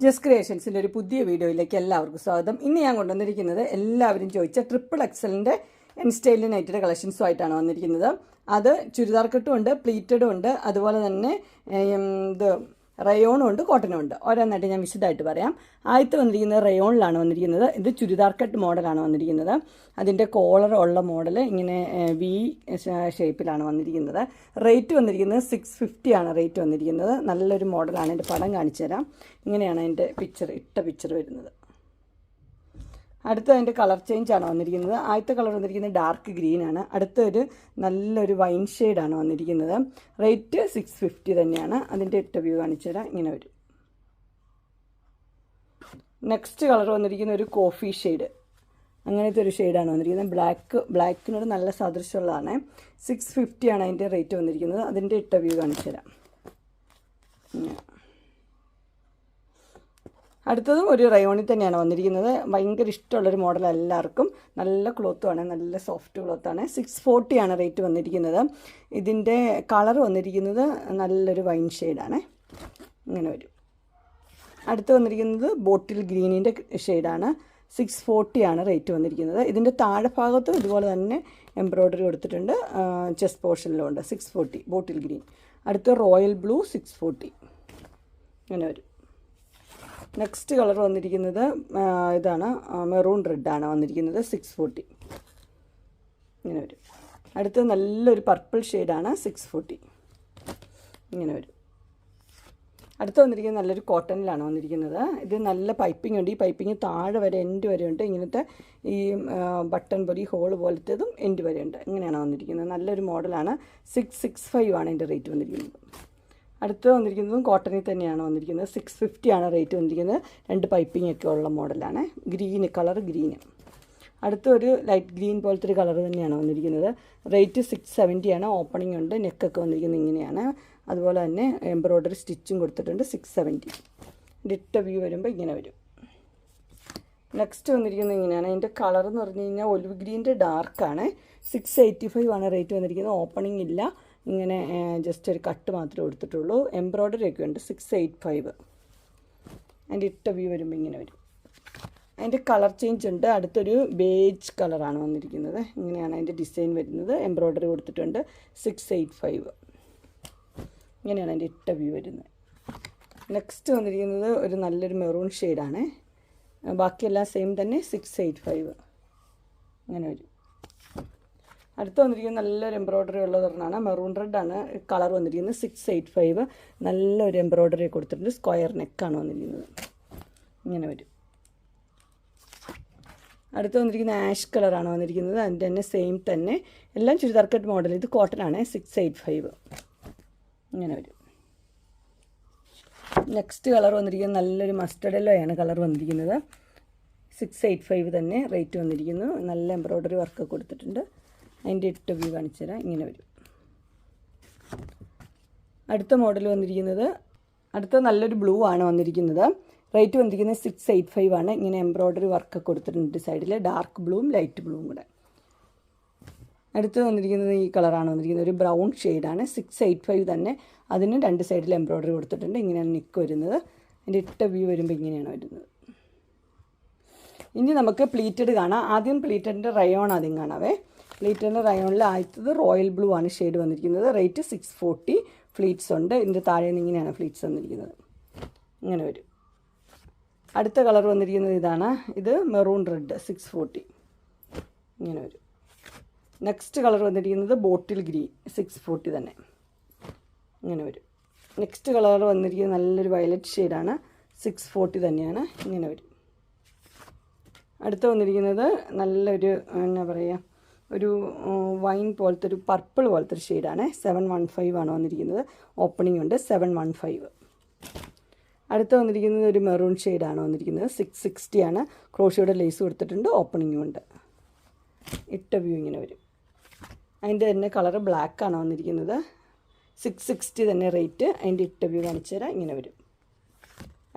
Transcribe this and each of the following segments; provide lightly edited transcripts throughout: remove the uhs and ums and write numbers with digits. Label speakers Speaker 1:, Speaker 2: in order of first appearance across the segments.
Speaker 1: Just ക്രിയേഷൻസിൻ്റെ ഒരു പുതിയ വീഡിയോയിലേക്ക് എല്ലാവർക്കും സ്വാഗതം. ഇന്ന് ഞാൻ കൊണ്ടുവന്നിരിക്കുന്നത് എല്ലാവരും ചോദിച്ച ട്രിപ്പിൾ എക്സലിൻ്റെ എൻ സ്റ്റൈലിൻ്റെ നൈറ്റിയുടെ കളക്ഷൻസുമായിട്ടാണ് വന്നിരിക്കുന്നത്. അത് ചുരിദാർ കട്ടും ഉണ്ട്, പ്ലീറ്റഡും ഉണ്ട്, അതുപോലെ തന്നെ ഇത് റയോണും ഉണ്ട്, കോട്ടനും ഉണ്ട്. ഓരോന്നായിട്ട് ഞാൻ വിശദമായിട്ട് പറയാം. ആദ്യത്തെ വന്നിരിക്കുന്നത് റയോണിലാണ് വന്നിരിക്കുന്നത്. ഇത് ചുരിദാർ കട്ട് മോഡലാണ് വന്നിരിക്കുന്നത്. അതിൻ്റെ കോളർ ഉള്ള മോഡൽ ഇങ്ങനെ വി ഷേപ്പിലാണ് വന്നിരിക്കുന്നത്. റേറ്റ് വന്നിരിക്കുന്നത് 650 ആണ് റേറ്റ് വന്നിരിക്കുന്നത്. നല്ലൊരു മോഡലാണ്. എൻ്റെ പടം കാണിച്ചു തരാം. ഇങ്ങനെയാണ് അതിൻ്റെ പിക്ചർ വരുന്നത്. അടുത്ത അതിൻ്റെ കളർ ചേഞ്ചാണ് വന്നിരിക്കുന്നത്. ആദ്യത്തെ കളർ വന്നിരിക്കുന്നത് ഡാർക്ക് ഗ്രീനാണ്. അടുത്തൊരു നല്ലൊരു വൈൻ ഷെയ്ഡാണ് വന്നിരിക്കുന്നത്. റേറ്റ് 650 തന്നെയാണ്. അതിൻ്റെ വ്യൂ കാണിച്ചു തരാം. ഇങ്ങനെ വരും. നെക്സ്റ്റ് കളർ വന്നിരിക്കുന്ന ഒരു കോഫി ഷെയ്ഡ്, അങ്ങനത്തെ ഒരു ഷെയ്ഡാണ് വന്നിരിക്കുന്നത്. ബ്ലാക്കിനോട് നല്ല സദൃശമുള്ളതാണ്. 650 ആണ് അതിൻ്റെ റേറ്റ് വന്നിരിക്കുന്നത്. അതിൻ്റെ വ്യൂ കാണിച്ചു തരാം. അടുത്തതും ഒരു റയോണിൽ തന്നെയാണ് വന്നിരിക്കുന്നത്. ഭയങ്കര ഇഷ്ടമുള്ളൊരു മോഡൽ എല്ലാവർക്കും. നല്ല ക്ലോത്തുമാണ്, നല്ല സോഫ്റ്റ് ക്ലോത്താണ്. 640 ആണ് റേറ്റ് വന്നിരിക്കുന്നത്. ഇതിൻ്റെ കളർ വന്നിരിക്കുന്നത് നല്ലൊരു വൈൻ ഷെയ്ഡാണ്. ഇങ്ങനെ വരും. അടുത്ത് വന്നിരിക്കുന്നത് ബോട്ടിൽ ഗ്രീനിൻ്റെ ഷെയ്ഡാണ്. 640 ആണ് റേറ്റ് വന്നിരിക്കുന്നത്. ഇതിൻ്റെ താഴെ ഭാഗത്തും ഇതുപോലെ തന്നെ എംബ്രോയ്ഡറി കൊടുത്തിട്ടുണ്ട്. ചെസ്റ്റ് പോർഷനിലും ഉണ്ട്. 640 ബോട്ടിൽ ഗ്രീൻ. അടുത്ത് റോയൽ ബ്ലൂ 640. ഇങ്ങനെ വരും. നെക്സ്റ്റ് കളർ വന്നിരിക്കുന്നത് ഇതാണ്, മെറൂൺ റെഡാണ് വന്നിരിക്കുന്നത്. 640 ഇങ്ങനെ വരും. അടുത്ത് നല്ലൊരു പർപ്പിൾ ഷെയ്ഡാണ്. 640 ഇങ്ങനെ വരും. അടുത്ത് വന്നിരിക്കുന്നത് നല്ലൊരു കോട്ടണിലാണ് വന്നിരിക്കുന്നത്. ഇത് നല്ല പൈപ്പിംഗ് ഉണ്ട്. ഈ പൈപ്പിംഗ് താഴെ വരെ എൻഡ് വരെ ഉണ്ട്. ഇങ്ങനത്തെ ഈ ബട്ടൺ പോലെ ഹോള് പോലത്തേതും എൻഡ് വരെ ഉണ്ട്. ഇങ്ങനെയാണ് വന്നിരിക്കുന്നത്. നല്ലൊരു മോഡലാണ്. 665 ആണ് ഇതിൻ്റെ റേറ്റ് വന്നിരിക്കുന്നത്. അടുത്ത് വന്നിരിക്കുന്നതും കോട്ടണിൽ തന്നെയാണ് വന്നിരിക്കുന്നത്. 650 ആണ് റേറ്റ് വന്നിരിക്കുന്നത്. രണ്ട് പൈപ്പിംഗ് ഒക്കെ ഉള്ള മോഡലാണ്. Colour green. അടുത്തൊരു ലൈറ്റ് ഗ്രീൻ പോലത്തെ ഒരു കളർ തന്നെയാണ് വന്നിരിക്കുന്നത്. റേറ്റ് 670 ആണ്. ഓപ്പണിംഗ് ഉണ്ട്. നെക്കൊക്കെ വന്നിരിക്കുന്നത് ഇങ്ങനെയാണ്. അതുപോലെ തന്നെ എംബ്രോയ്ഡറി സ്റ്റിച്ചും കൊടുത്തിട്ടുണ്ട്. 670. വ്യൂ വരുമ്പോൾ ഇങ്ങനെ വരും. നെക്സ്റ്റ് വന്നിരിക്കുന്നത് ഇങ്ങനെയാണ്. അതിൻ്റെ കളർ എന്ന് പറഞ്ഞു കഴിഞ്ഞാൽ ഒലിവ് ഗ്രീൻ്റെ ഡാർക്കാണ്. 685 ആണ് റേറ്റ് വന്നിരിക്കുന്നത്. ഓപ്പണിംഗ് ഇല്ല. ഇങ്ങനെ ജസ്റ്റ് ഒരു കട്ട് മാത്രമേ കൊടുത്തിട്ടുള്ളൂ. എംബ്രോയ്ഡറി ഒക്കെ ഉണ്ട്. 685. അതിൻ്റെ വ്യൂ വരുമ്പോൾ ഇങ്ങനെ വരും. അതിൻ്റെ കളർ ചേഞ്ച് ഉണ്ട്. അടുത്തൊരു ബേജ് കളറാണ് വന്നിരിക്കുന്നത്. ഇങ്ങനെയാണ് അതിൻ്റെ ഡിസൈൻ വരുന്നത്. എംബ്രോയ്ഡറി കൊടുത്തിട്ടുണ്ട്. 685. ഇങ്ങനെയാണ് അതിൻ്റെ വ്യൂ വരുന്നത്. നെക്സ്റ്റ് വന്നിരിക്കുന്നത് ഒരു നല്ലൊരു മെറൂൺ ഷെയ്ഡാണ്. ബാക്കിയെല്ലാം സെയിം തന്നെ. 685 ഇങ്ങനെ വരും. അടുത്ത് വന്നിരിക്കുന്നത് നല്ലൊരു എംബ്രോയ്ഡറി ഉള്ളതാണ്. മെറൂൺ റെഡാണ് കളർ വന്നിരിക്കുന്നത്. 685. നല്ലൊരു എംബ്രോയ്ഡറി കൊടുത്തിട്ടുണ്ട്. സ്ക്വയർ നെക്കാണ് വന്നിരിക്കുന്നത്. ഇങ്ങനെ വരും. അടുത്ത് വന്നിരിക്കുന്ന ആഷ് കളറാണ് വന്നിരിക്കുന്നത്. അതിൻ്റെ തന്നെ സെയിം തന്നെ. എല്ലാം ചുരിദാർ കട്ട് മോഡൽ. ഇത് കോട്ടനാണ്. 685 ഇങ്ങനെ വരും. നെക്സ്റ്റ് കളർ വന്നിരിക്കുന്നത് നല്ലൊരു മസ്റ്റർഡ് യെല്ലോയാണ് കളർ വന്നിരിക്കുന്നത്. 685 തന്നെ റേറ്റ് വന്നിരിക്കുന്നു. നല്ല എംബ്രോയ്ഡറി വർക്ക് കൊടുത്തിട്ടുണ്ട്. അതിൻ്റെ വ്യൂ കാണിച്ചു തരാം. ഇങ്ങനെ വരും. അടുത്ത മോഡൽ വന്നിരിക്കുന്നത് അടുത്ത നല്ലൊരു ബ്ലൂ ആണ് വന്നിരിക്കുന്നത്. റേറ്റ് വന്നിരിക്കുന്നത് 685 ആണ്. ഇങ്ങനെ എംബ്രോയ്ഡറി വർക്ക് കൊടുത്തിട്ടുണ്ട് സൈഡിൽ. ഡാർക്ക് ബ്ലൂവും ലൈറ്റ് ബ്ലൂവും കൂടെ. അടുത്ത് വന്നിരിക്കുന്നത് ഈ കളറാണ് വന്നിരിക്കുന്നത്. ഒരു ബ്രൗൺ ഷെയ്ഡാണ്. 685 തന്നെ. അതിന് രണ്ട് സൈഡിൽ എംബ്രോയ്ഡറി കൊടുത്തിട്ടുണ്ട്. ഇങ്ങനെയാണ് നെക്ക് വരുന്നത്. അതിൻ്റെ വ്യൂ വരുമ്പോൾ ഇങ്ങനെയാണ് വരുന്നത്. ഇനി നമുക്ക് പ്ലീറ്റഡ് കാണാം. ആദ്യം പ്ലീറ്റഡിൻ്റെ റയോൺ ആദ്യം കാണാവേ. പ്ലീറ്റഡിൻ്റെ റയോണിൽ ആദ്യത്തത് റോയൽ ബ്ലൂ ആണ് ഷെയ്ഡ് വന്നിരിക്കുന്നത്. റേറ്റ് 640. ഫ്ലീറ്റ്സ് ഉണ്ട്. ഇതിൻ്റെ താഴെ നിന്ന് ഇങ്ങനെയാണ് ഫ്ലീറ്റ്സ് വന്നിരിക്കുന്നത്. ഇങ്ങനെ വരും. അടുത്ത കളർ വന്നിരിക്കുന്നത് ഇതാണ്. ഇത് മെറൂൺ റെഡ്. 640 ഇങ്ങനെ വരും. നെക്സ്റ്റ് കളർ വന്നിരിക്കുന്നത് ബോട്ടിൽ ഗ്രീൻ. 640 തന്നെ. ഇങ്ങനെ വരും. നെക്സ്റ്റ് കളർ വന്നിരിക്കുന്നത് നല്ലൊരു വയലറ്റ് ഷെയ്ഡാണ്. 640 തന്നെയാണ്. ഇങ്ങനെ വരും. അടുത്ത് വന്നിരിക്കുന്നത് നല്ലൊരു എന്നാ പറയുക, ഒരു വൈൻ പോലത്തെ ഒരു പർപ്പിൾ പോലത്തെ ഒരു ഷെയ്ഡാണ്. 715 ആണ് വന്നിരിക്കുന്നത്. ഓപ്പണിംഗ് ഉണ്ട്. 715. അടുത്ത് വന്നിരിക്കുന്നത് ഒരു മെറൂൺ ഷെയ്ഡാണ് വന്നിരിക്കുന്നത്. 660 ആണ്. ക്രോഷിയോടെ ലേസ് കൊടുത്തിട്ടുണ്ട്. ഓപ്പണിംഗും ഉണ്ട്. വ്യൂ ഇങ്ങനെ വരും. അതിൻ്റെ തന്നെ കളറ് ബ്ലാക്കാണ് വന്നിരിക്കുന്നത്. 660 തന്നെ റേറ്റ്. അതിൻ്റെ വ്യൂ കാണിച്ചു തരാം. ഇങ്ങനെ വരും.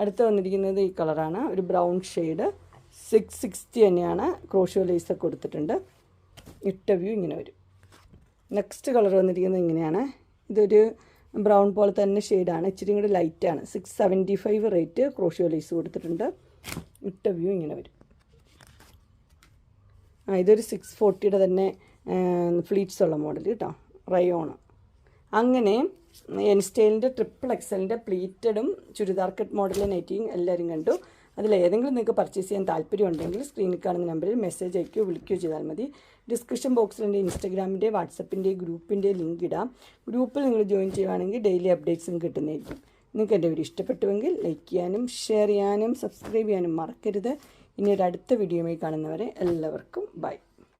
Speaker 1: അടുത്ത് വന്നിരിക്കുന്നത് ഈ കളറാണ്. ഒരു ബ്രൗൺ ഷെയ്ഡ്. 660 തന്നെയാണ്. ക്രോഷിയോ ലേസൊക്കെ കൊടുത്തിട്ടുണ്ട്. വ്യൂ ഇങ്ങനെ വരും. നെക്സ്റ്റ് കളർ വന്നിരിക്കുന്നത് ഇങ്ങനെയാണ്. ഇതൊരു ബ്രൗൺ പോലെ തന്നെ ഷെയ്ഡാണ്, ഇച്ചിരി കൂടി ലൈറ്റാണ്. 675 റേറ്റ്. ക്രോഷ്യോ ലേസ് കൊടുത്തിട്ടുണ്ട്. ഇട്ട വ്യൂ ഇങ്ങനെ വരും. ഇതൊരു 640 തന്നെ ഫ്ലീറ്റ്സ് ഉള്ള മോഡൽ കേട്ടോ, റയോണ്. അങ്ങനെ എൻ സ്റ്റൈലിൻ്റെ XXL പ്ലീറ്റഡും ചുരിദാർ കട്ട് മോഡൽ നൈറ്റിയും എല്ലാവരും കണ്ടു. അതിലേതെങ്കിലും നിങ്ങൾക്ക് പർച്ചേസ് ചെയ്യാൻ താല്പര്യമുണ്ടെങ്കിൽ സ്ക്രീനിൽ കാണുന്ന നമ്പറിൽ മെസ്സേജ് അയക്കുകയോ വിളിക്കുകയോ ചെയ്താൽ മതി. ഡിസ്ക്രിപ്ഷൻ ബോക്സിൽ എൻ്റെ ഇൻസ്റ്റാഗ്രാമിൻ്റെ വാട്സപ്പിൻ്റെ ഗ്രൂപ്പിൻ്റെ ലിങ്ക് ഇടാം. ഗ്രൂപ്പിൽ നിങ്ങൾ ജോയിൻ ചെയ്യുകയാണെങ്കിൽ ഡെയിലി അപ്ഡേറ്റ്സും കിട്ടുന്നതായിരിക്കും. നിങ്ങൾക്ക് എൻ്റെ വീഡിയോ ഇഷ്ടപ്പെട്ടുവെങ്കിൽ ലൈക്ക് ചെയ്യാനും ഷെയർ ചെയ്യാനും സബ്സ്ക്രൈബ് ചെയ്യാനും മറക്കരുത്. ഇനി ഒരു അടുത്ത വീഡിയോയുമായി കാണുന്നവരെ എല്ലാവർക്കും ബൈ.